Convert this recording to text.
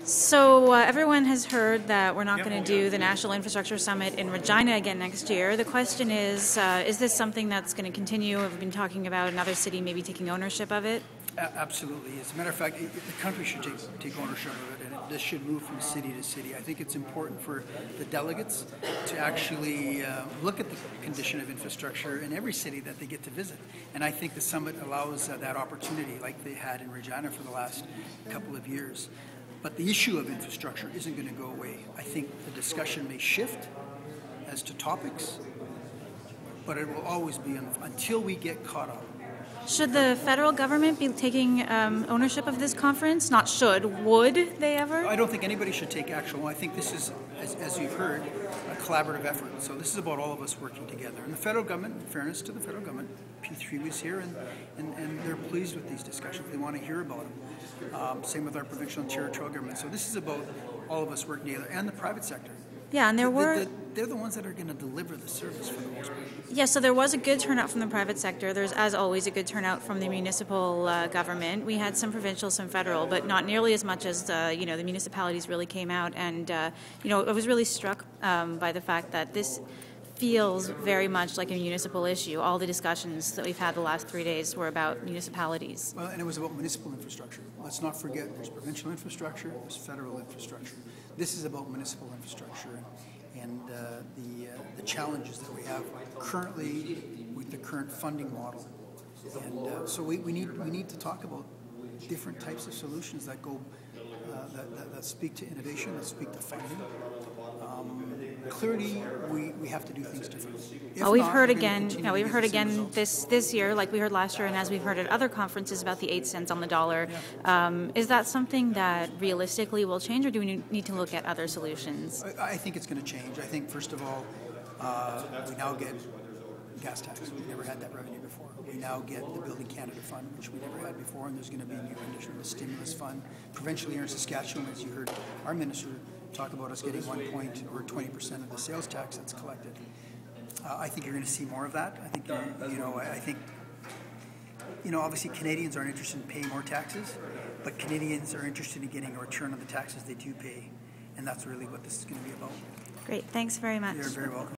So everyone has heard that we're not going to do the National Infrastructure Summit in Regina again next year. The question is this something that's going to continue? Have we been talking about another city maybe taking ownership of it? Absolutely. As a matter of fact, the country should take ownership of it, and this should move from city to city. I think it's important for the delegates to actually look at the condition of infrastructure in every city that they get to visit. And I think the summit allows that opportunity like they had in Regina for the last couple of years. But the issue of infrastructure isn't going to go away. I think the discussion may shift as to topics, but it will always be until we get caught up. Should the federal government be taking ownership of this conference? Not should. Would they ever? I don't think anybody should take actual. I think this is, as you've heard, a collaborative effort. So this is about all of us working together. And the federal government, in fairness to the federal government, P3 was here, and they're pleased with these discussions. They want to hear about them. Same with our provincial and territorial government. So this is about all of us working together, and the private sector. Yeah, and they're the ones that are going to deliver the service for the most part. Yeah, so there was a good turnout from the private sector. There's, as always, a good turnout from the municipal government. We had some provincial, some federal, but not nearly as much as the municipalities really came out. And I was really struck by the fact that this feels very much like a municipal issue. All the discussions that we've had the last 3 days were about municipalities. Well, and it was about municipal infrastructure. Let's not forget there's provincial infrastructure, there's federal infrastructure. This is about municipal infrastructure and the challenges that we have currently with the current funding model. And so we need to talk about different types of solutions that go that speak to innovation, that speak to funding. Clearly, we have to do things differently. We've heard again this year, like we heard last year, and as we've heard at other conferences about the 8 cents on the dollar. Yeah. Is that something that realistically will change, or do we need to look at other solutions? I think it's going to change. I think, first of all, we now get gas tax. We never had that revenue before. We now get the Building Canada Fund, which we never had before, and there's going to be a new condition, the stimulus fund. Provincially here in Saskatchewan, as you heard our minister talk about us getting 1 point or 20% of the sales tax that's collected. I think you're going to see more of that. I think obviously Canadians aren't interested in paying more taxes, but Canadians are interested in getting a return on the taxes they do pay, and that's really what this is going to be about. Great, thanks very much. You're very welcome.